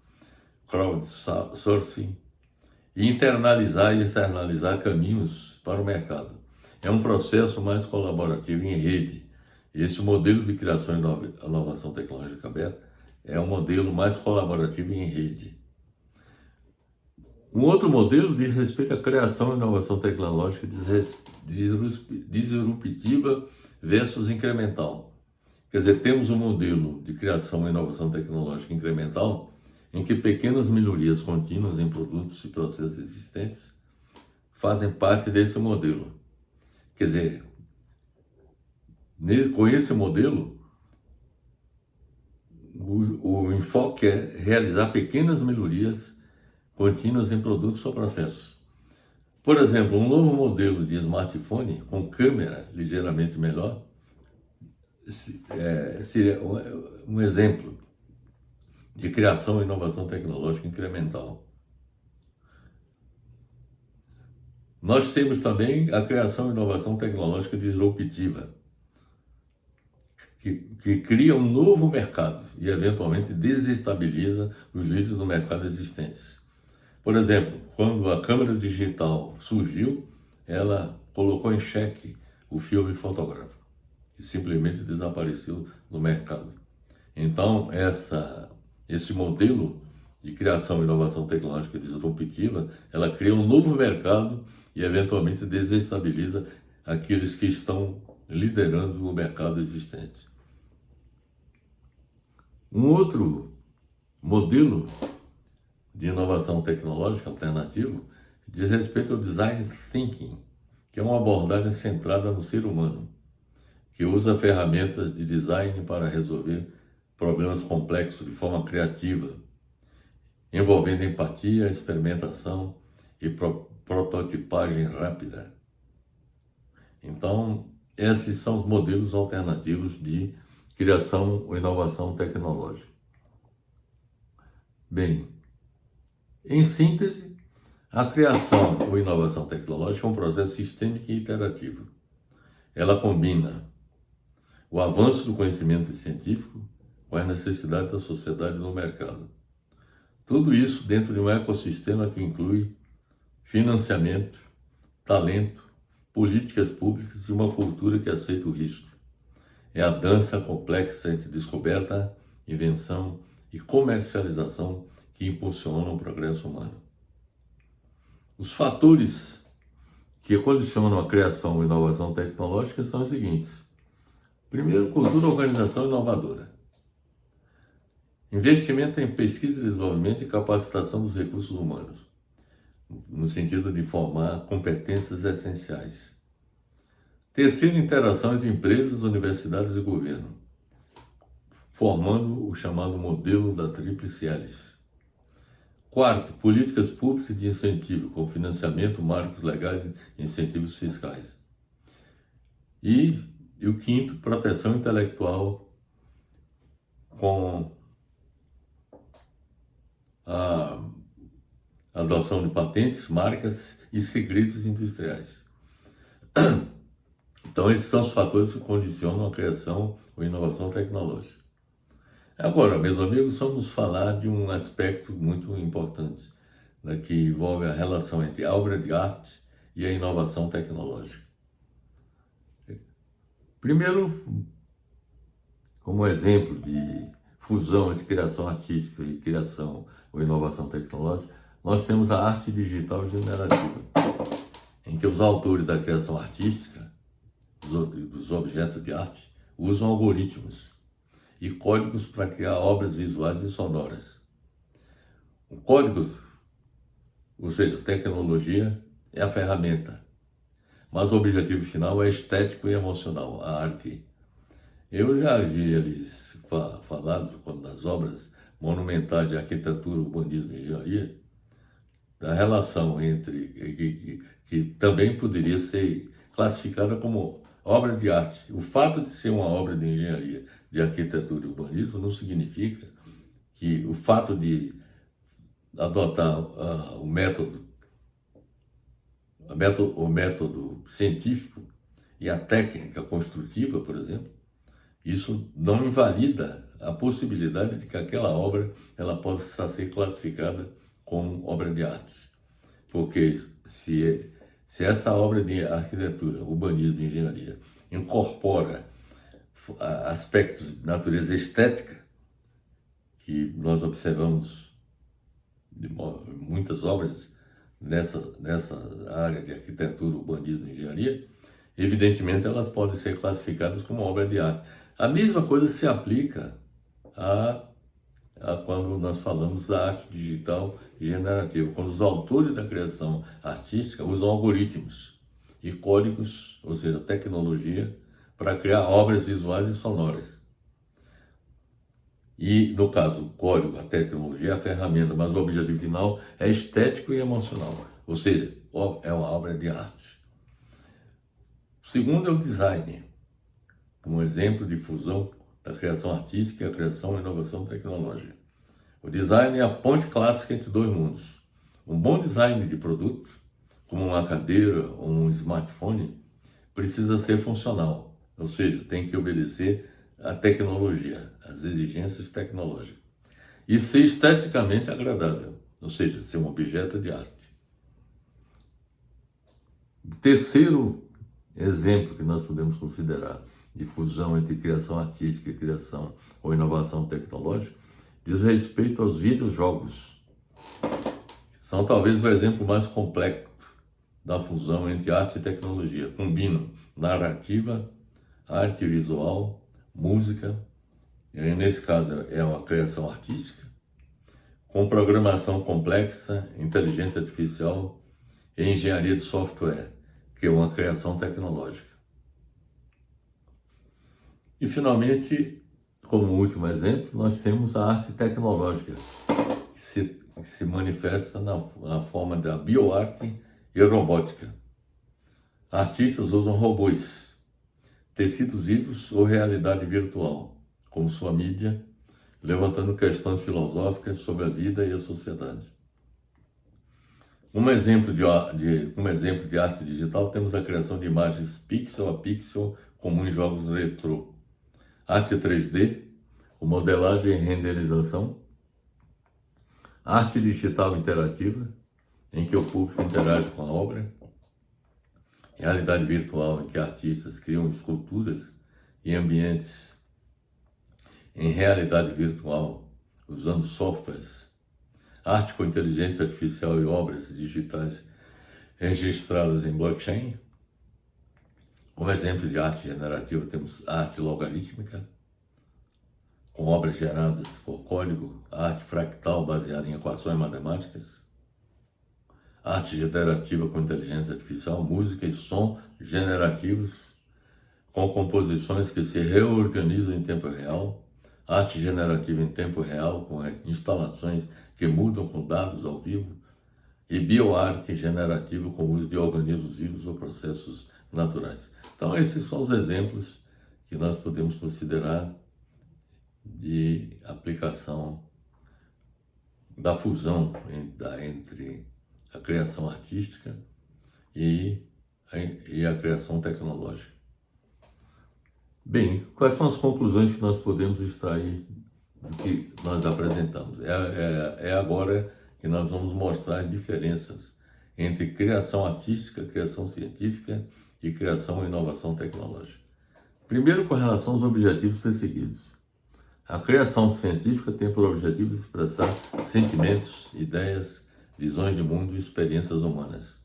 crowdsourcing, e internalizar e externalizar caminhos para o mercado. É um processo mais colaborativo em rede. Esse modelo de criação e inovação tecnológica aberta é um modelo mais colaborativo e em rede. Um outro modelo diz respeito à criação e inovação tecnológica disruptiva versus incremental. Quer dizer, temos um modelo de criação e inovação tecnológica incremental em que pequenas melhorias contínuas em produtos e processos existentes fazem parte desse modelo. Quer dizer, com esse modelo, o enfoque é realizar pequenas melhorias contínuas em produtos ou processos. Por exemplo, um novo modelo de smartphone com câmera ligeiramente melhor seria um exemplo de criação e inovação tecnológica incremental. Nós temos também a criação e inovação tecnológica disruptiva, que cria um novo mercado e eventualmente desestabiliza os líderes do mercado existentes. Por exemplo, quando a câmera digital surgiu, ela colocou em xeque o filme fotográfico, que simplesmente desapareceu no mercado. Então, esse modelo de criação e inovação tecnológica disruptiva, ela cria um novo mercado e eventualmente desestabiliza aqueles que estão liderando o mercado existente. Um outro modelo de inovação tecnológica alternativo diz respeito ao design thinking, que é uma abordagem centrada no ser humano, que usa ferramentas de design para resolver problemas complexos de forma criativa, envolvendo empatia, experimentação e prototipagem rápida. Então, esses são os modelos alternativos de criação ou inovação tecnológica. Bem, em síntese, a criação ou inovação tecnológica é um processo sistêmico e iterativo. Ela combina o avanço do conhecimento científico com as necessidades da sociedade no mercado. Tudo isso dentro de um ecossistema que inclui financiamento, talento, políticas públicas e uma cultura que aceita o risco. É a dança complexa entre descoberta, invenção e comercialização que impulsionam o progresso humano. Os fatores que condicionam a criação e inovação tecnológica são os seguintes. Primeiro, cultura, organização inovadora. Investimento em pesquisa e desenvolvimento e capacitação dos recursos humanos, no sentido de formar competências essenciais. Terceiro, interação entre empresas, universidades e governo, formando o chamado modelo da tríplice hélice. Quarto, políticas públicas de incentivo, com financiamento, marcos legais e incentivos fiscais. E o quinto, proteção intelectual com a adoção de patentes, marcas e segredos industriais. Então, esses são os fatores que condicionam a criação ou inovação tecnológica. Agora, meus amigos, vamos falar de um aspecto muito importante, né, que envolve a relação entre a obra de arte e a inovação tecnológica. Primeiro, como exemplo de fusão entre criação artística e criação ou inovação tecnológica, nós temos a arte digital generativa, em que os autores da criação artística, dos objetos de arte, usam algoritmos e códigos para criar obras visuais e sonoras. O código, ou seja, tecnologia, é a ferramenta, mas o objetivo final é estético e emocional, a arte. Eu já vi eles falado nas obras monumentais de arquitetura, urbanismo e engenharia, da relação entre, que também poderia ser classificada como obra de arte. O fato de ser uma obra de engenharia, de arquitetura e urbanismo não significa que o fato de adotar o método científico e a técnica construtiva, por exemplo, isso não invalida a possibilidade de que aquela obra ela possa ser classificada como obra de arte. Porque se essa obra de arquitetura, urbanismo e engenharia incorpora aspectos de natureza estética que nós observamos muitas obras nessa área de arquitetura, urbanismo e engenharia, evidentemente elas podem ser classificadas como obra de arte. A mesma coisa se aplica a quando nós falamos da arte digital generativa, quando os autores da criação artística usam algoritmos e códigos, ou seja, tecnologia, para criar obras visuais e sonoras. E, no caso, o código, a tecnologia é a ferramenta, mas o objetivo final é estético e emocional, ou seja, é uma obra de arte. O segundo é o design, como exemplo de fusão da criação artística e a criação e inovação tecnológica. O design é a ponte clássica entre dois mundos. Um bom design de produto, como uma cadeira ou um smartphone, precisa ser funcional, ou seja, tem que obedecer à tecnologia, às exigências tecnológicas. E ser esteticamente agradável, ou seja, ser um objeto de arte. O terceiro exemplo que nós podemos considerar de fusão entre criação artística e criação ou inovação tecnológica diz respeito aos videojogos. São talvez o exemplo mais complexo da fusão entre arte e tecnologia. Combinam narrativa, arte visual, música, e nesse caso é uma criação artística, com programação complexa, inteligência artificial e engenharia de software, que é uma criação tecnológica. E, finalmente, como último exemplo, nós temos a arte tecnológica, que se manifesta na forma da bioarte e robótica. Artistas usam robôs, tecidos vivos ou realidade virtual, como sua mídia, levantando questões filosóficas sobre a vida e a sociedade. Como exemplo de arte digital, temos a criação de imagens pixel a pixel, comum em jogos retrô. Arte 3D, com modelagem e renderização. Arte digital interativa, em que o público interage com a obra. Realidade virtual, em que artistas criam esculturas e ambientes em realidade virtual, usando softwares. Arte com inteligência artificial e obras digitais registradas em blockchain. Como exemplo de arte generativa, temos arte logarítmica, com obras geradas por código, arte fractal baseada em equações matemáticas, arte generativa com inteligência artificial, música e som generativos, com composições que se reorganizam em tempo real, arte generativa em tempo real, com instalações que mudam com dados ao vivo, e bioarte generativa com o uso de organismos vivos ou processos naturais. Então, esses são os exemplos que nós podemos considerar de aplicação da fusão entre a criação artística e a criação tecnológica. Bem, quais são as conclusões que nós podemos extrair do que nós apresentamos? É agora que nós vamos mostrar as diferenças entre criação artística, criação científica e criação e inovação tecnológica. Primeiro, com relação aos objetivos perseguidos. A criação científica tem por objetivo expressar sentimentos, ideias, visões de mundo e experiências humanas.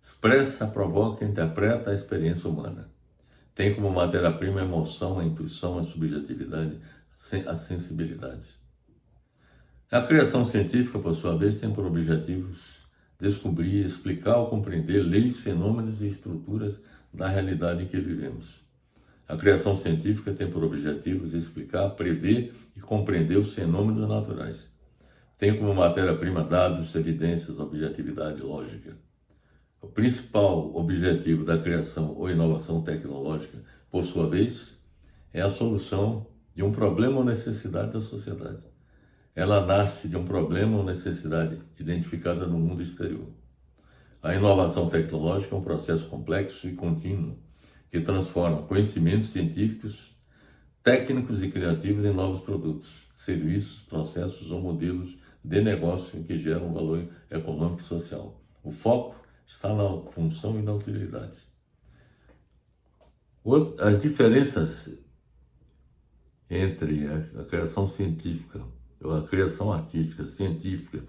Expressa, provoca e interpreta a experiência humana. Tem como matéria-prima a emoção, a intuição, a subjetividade, a sensibilidade. A criação científica, por sua vez, tem por objetivos descobrir, explicar ou compreender leis, fenômenos e estruturas da realidade em que vivemos. A criação científica tem por objetivos explicar, prever e compreender os fenômenos naturais. Tem como matéria-prima dados, evidências, objetividade e lógica. O principal objetivo da criação ou inovação tecnológica, por sua vez, é a solução de um problema ou necessidade da sociedade. Ela nasce de um problema ou necessidade identificada no mundo exterior. A inovação tecnológica é um processo complexo e contínuo que transforma conhecimentos científicos, técnicos e criativos em novos produtos, serviços, processos ou modelos de negócio que geram valor econômico e social. O foco está na função e na utilidade. As diferenças entre a criação científica a criação artística, científica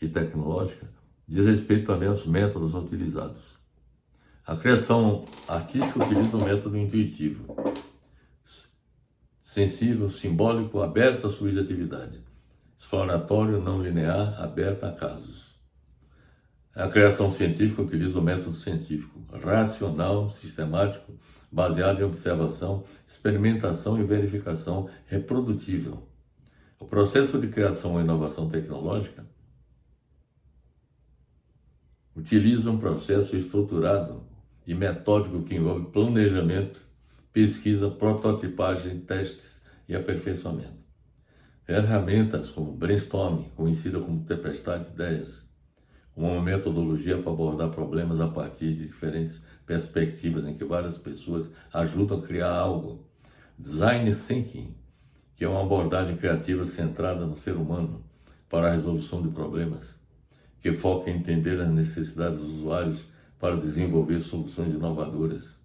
e tecnológica diz respeito também aos métodos utilizados. A criação artística utiliza um método intuitivo, sensível, simbólico, aberto à subjetividade, exploratório, não linear, aberto a casos. A criação científica utiliza o método científico, racional, sistemático, baseado em observação, experimentação e verificação reprodutível. O processo de criação ou inovação tecnológica utiliza um processo estruturado e metódico que envolve planejamento, pesquisa, prototipagem, testes e aperfeiçoamento. Ferramentas como brainstorming, conhecida como tempestade de ideias, uma metodologia para abordar problemas a partir de diferentes perspectivas em que várias pessoas ajudam a criar algo. Design Thinking, que é uma abordagem criativa centrada no ser humano para a resolução de problemas, que foca em entender as necessidades dos usuários para desenvolver soluções inovadoras.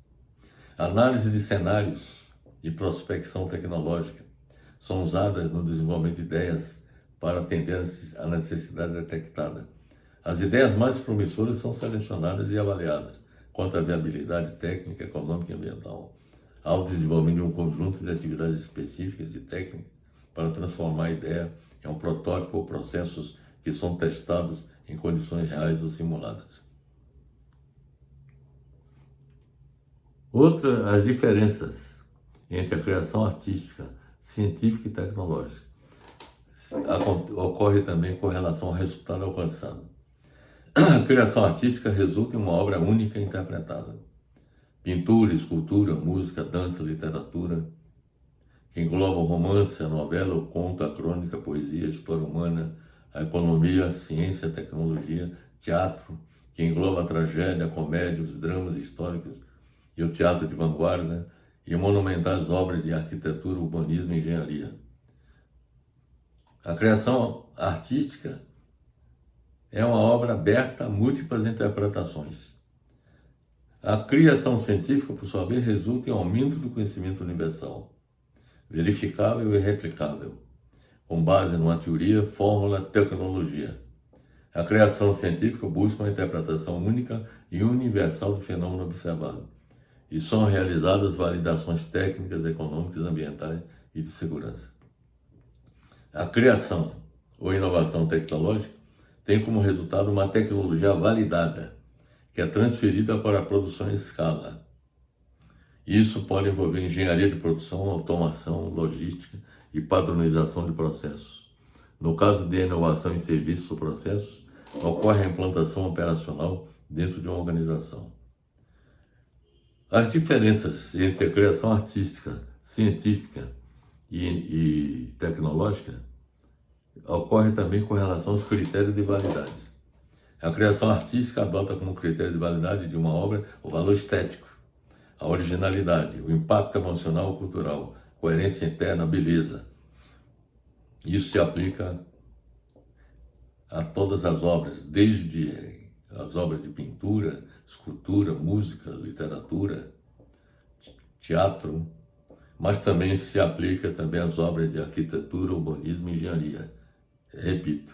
Análise de cenários e prospecção tecnológica são usadas no desenvolvimento de ideias para atender a necessidade detectada. As ideias mais promissoras são selecionadas e avaliadas quanto à viabilidade técnica, econômica e ambiental, ao desenvolvimento de um conjunto de atividades específicas e técnicas para transformar a ideia em um protótipo ou processos que são testados em condições reais ou simuladas. As diferenças entre a criação artística, científica e tecnológica ocorre também com relação ao resultado alcançado. A criação artística resulta em uma obra única e interpretada. Pintura, escultura, música, dança, literatura, que engloba o romance, a novela, o conto, a crônica, a poesia, a história humana, a economia, a ciência, a tecnologia, teatro, que engloba a tragédia, a comédia, os dramas históricos e o teatro de vanguarda, e monumentais obras de arquitetura, urbanismo e engenharia. A criação artística é uma obra aberta a múltiplas interpretações. A criação científica, por sua vez, resulta em aumento do conhecimento universal, verificável e replicável, com base numa teoria, fórmula, tecnologia. A criação científica busca uma interpretação única e universal do fenômeno observado, e são realizadas validações técnicas, econômicas, ambientais e de segurança. A criação ou inovação tecnológica tem como resultado uma tecnologia validada, que é transferida para a produção em escala. Isso pode envolver engenharia de produção, automação, logística e padronização de processos. No caso de inovação em serviços ou processos, ocorre a implantação operacional dentro de uma organização. As diferenças entre a criação artística, científica e tecnológica ocorrem também com relação aos critérios de validade. A criação artística adota como critério de validade de uma obra o valor estético, a originalidade, o impacto emocional ou cultural, coerência interna, a beleza. Isso se aplica a todas as obras, desde as obras de pintura, escultura, música, literatura, teatro, mas também se aplica também às obras de arquitetura, urbanismo e engenharia. Repito,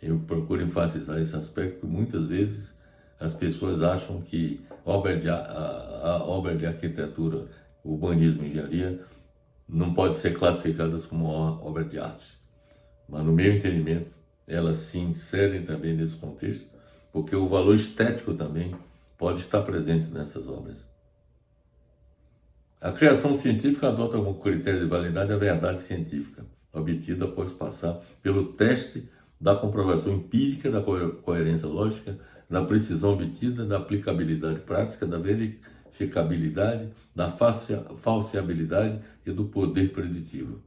eu procuro enfatizar esse aspecto, porque muitas vezes as pessoas acham que a obra de arquitetura, urbanismo e engenharia não pode ser classificadas como obra de arte. Mas no meu entendimento, elas se inserem também nesse contexto, porque o valor estético também pode estar presente nessas obras. A criação científica adota como critério de validade a verdade científica, obtida após passar pelo teste da comprovação empírica da coerência lógica, da precisão obtida, da aplicabilidade prática, da verificabilidade, da falseabilidade e do poder preditivo.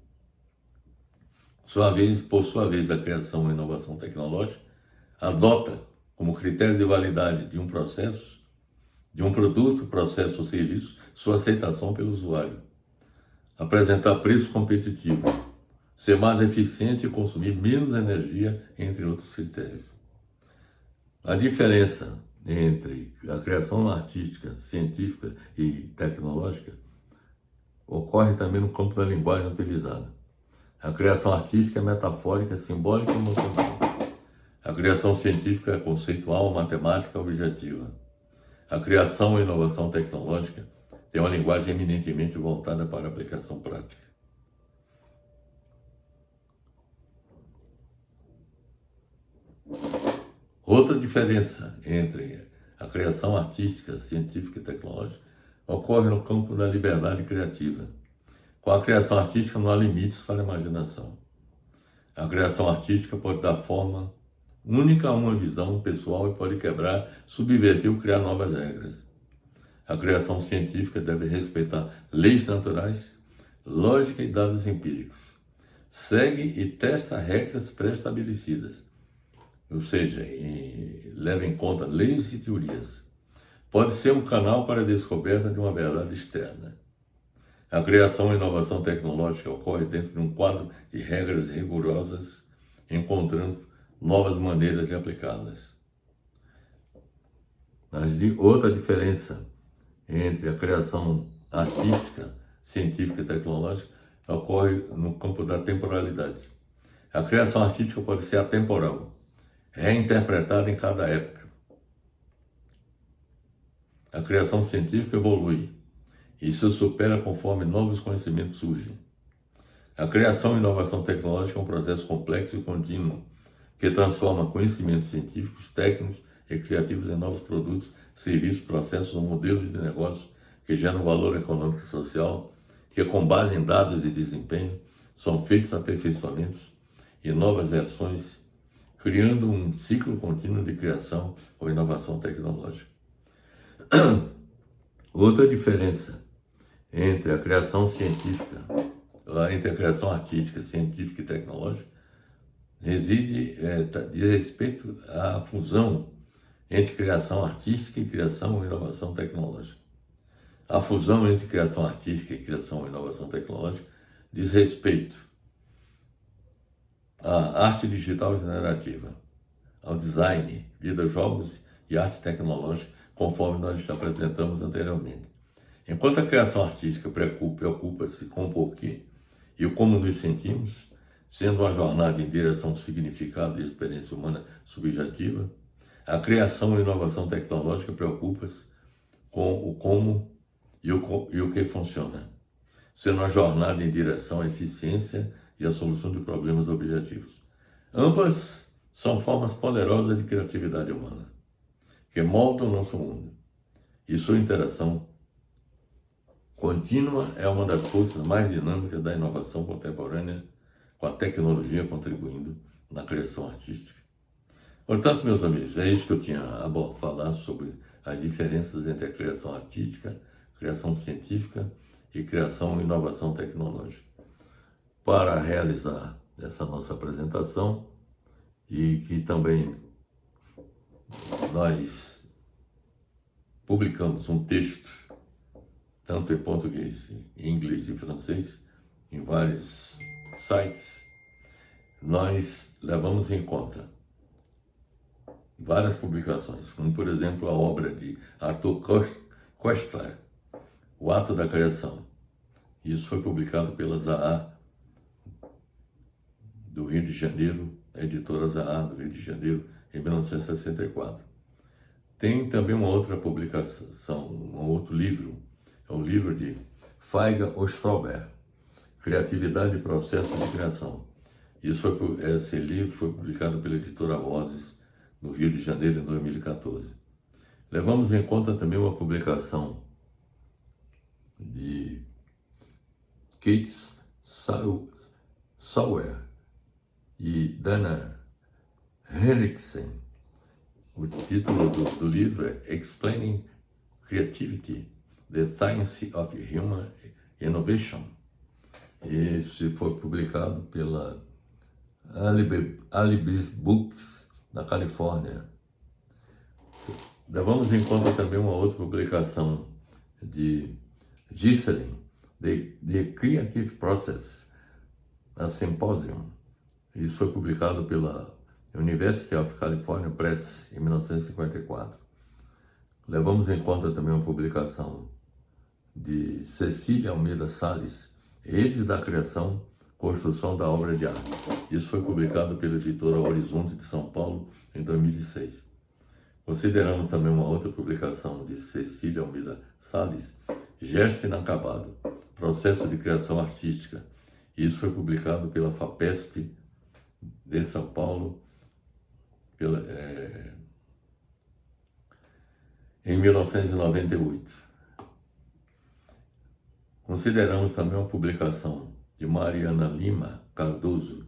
Por sua vez, a criação e inovação tecnológica adota como critério de validade de um processo, de um produto, processo ou serviço, sua aceitação pelo usuário, apresentar preço competitivo, ser mais eficiente e consumir menos energia, entre outros critérios. A diferença entre a criação artística, científica e tecnológica ocorre também no campo da linguagem utilizada. A criação artística é metafórica, simbólica e emocional. A criação científica é conceitual, matemática, objetiva. A criação e inovação tecnológica tem uma linguagem eminentemente voltada para a aplicação prática. Outra diferença entre a criação artística, científica e tecnológica ocorre no campo da liberdade criativa. Com a criação artística não há limites para a imaginação. A criação artística pode dar forma única a uma visão pessoal e pode quebrar, subverter ou criar novas regras. A criação científica deve respeitar leis naturais, lógica e dados empíricos. Segue e testa regras pré-estabelecidas, ou seja, leva em conta leis e teorias. Pode ser um canal para a descoberta de uma verdade externa. A criação e inovação tecnológica ocorre dentro de um quadro de regras rigorosas, encontrando novas maneiras de aplicá-las. Mas outra diferença entre a criação artística, científica e tecnológica ocorre no campo da temporalidade. A criação artística pode ser atemporal, reinterpretada em cada época. A criação científica evolui. Isso supera conforme novos conhecimentos surgem. A criação e inovação tecnológica é um processo complexo e contínuo que transforma conhecimentos científicos, técnicos e criativos em novos produtos, serviços, processos ou modelos de negócio que geram valor econômico e social, que com base em dados de desempenho são feitos aperfeiçoamentos e novas versões, criando um ciclo contínuo de criação ou inovação tecnológica. Outra diferença entre a criação científica, entre a criação artística, científica e tecnológica, diz respeito à fusão entre criação artística e criação e inovação tecnológica. A fusão entre criação artística e criação e inovação tecnológica diz respeito à arte digital generativa, ao design, videojogos e arte tecnológica, conforme nós apresentamos anteriormente. Enquanto a criação artística preocupa-se com o porquê e o como nos sentimos, sendo uma jornada em direção ao significado e experiência humana subjetiva, a criação e inovação tecnológica preocupa-se com o como e o que funciona, sendo uma jornada em direção à eficiência e à solução de problemas objetivos. Ambas são formas poderosas de criatividade humana, que moldam o nosso mundo, e sua interação contínua é uma das forças mais dinâmicas da inovação contemporânea, com a tecnologia contribuindo na criação artística. Portanto, meus amigos, é isso que eu tinha a falar sobre as diferenças entre a criação artística, criação científica e criação e inovação tecnológica. Para realizar essa nossa apresentação, e que também nós publicamos um texto, tanto em português, em inglês e francês, em vários sites, nós levamos em conta várias publicações, como por exemplo a obra de Arthur Koestler, O Ato da Criação. Isso foi publicado pela Zaha, do Rio de Janeiro, a editora Zaha, do Rio de Janeiro, em 1964. Tem também uma outra publicação, um outro livro, é um livro de Feiga Ostrovberg, Criatividade e Processo de Criação. Esse livro foi publicado pela editora Vozes, no Rio de Janeiro, em 2014. Levamos em conta também uma publicação de Kate Sauer e Dana Henriksen. O título do livro é Explaining Creativity, The Science of Human Innovation. Esse foi publicado pela Alibis Books, da Califórnia. Levamos em conta também uma outra publicação de Gieselin, The Creative Process, a Symposium. Isso foi publicado pela University of California Press, em 1954. Levamos em conta também uma publicação de Cecília Almeida Salles, Redes da Criação, construção da obra de arte. Isso foi publicado pela editora Horizonte de São Paulo em 2006. Consideramos também uma outra publicação de Cecília Almeida Salles, Gesto Inacabado, Processo de Criação Artística. Isso foi publicado pela FAPESP de São Paulo em 1998. Consideramos também uma publicação de Mariana Lima Cardoso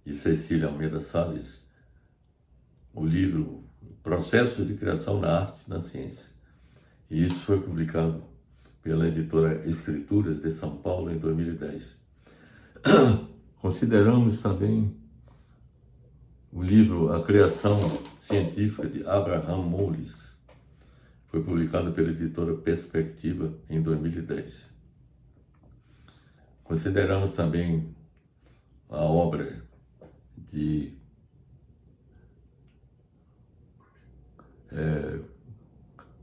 e Cecília Almeida Salles, o livro Processo de Criação na Arte e na Ciência. E isso foi publicado pela editora Escrituras de São Paulo em 2010. Consideramos também o livro A Criação Científica de Abraham Moles. Foi publicado pela editora Perspectiva em 2010. Consideramos também a obra de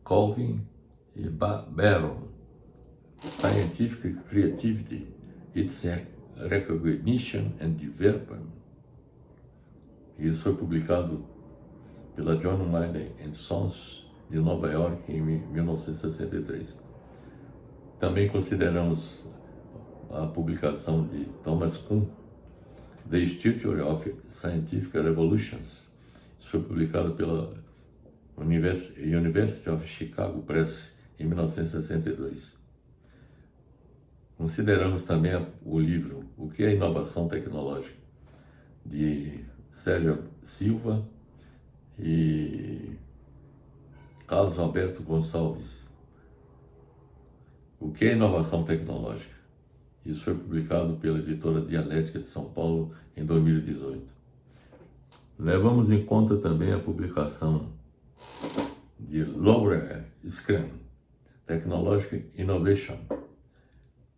Colvin e Barron, Scientific Creativity, Its Recognition and Development. Isso foi publicado pela John Wiley & Sons de Nova York em 1963. Também consideramos a publicação de Thomas Kuhn, The Institute of Scientific Revolutions. Isso foi publicado pela University of Chicago Press em 1962. Consideramos também o livro O que é Inovação Tecnológica, de Sérgio Silva e Carlos Alberto Gonçalves. O que é Inovação Tecnológica? Isso foi publicado pela editora Dialética de São Paulo em 2018. Levamos em conta também a publicação de Laura Scrum, Technological Innovation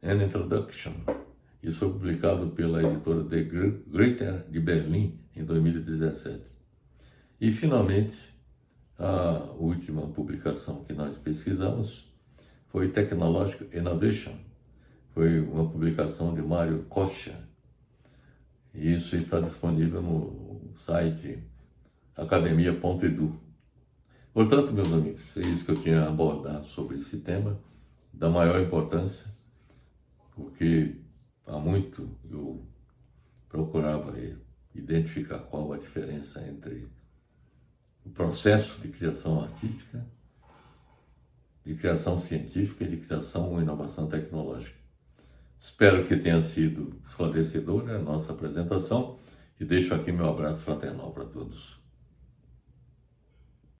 and Introduction. Isso foi publicado pela editora The Greater de Berlim em 2017. E, finalmente, a última publicação que nós pesquisamos foi Technological Innovation. Foi uma publicação de Mário Costa. E isso está disponível no site academia.edu. Portanto, meus amigos, é isso que eu tinha a abordar sobre esse tema, da maior importância, porque há muito eu procurava identificar qual a diferença entre o processo de criação artística, de criação científica e de criação ou inovação tecnológica. Espero que tenha sido esclarecedora a nossa apresentação e deixo aqui meu abraço fraternal para todos.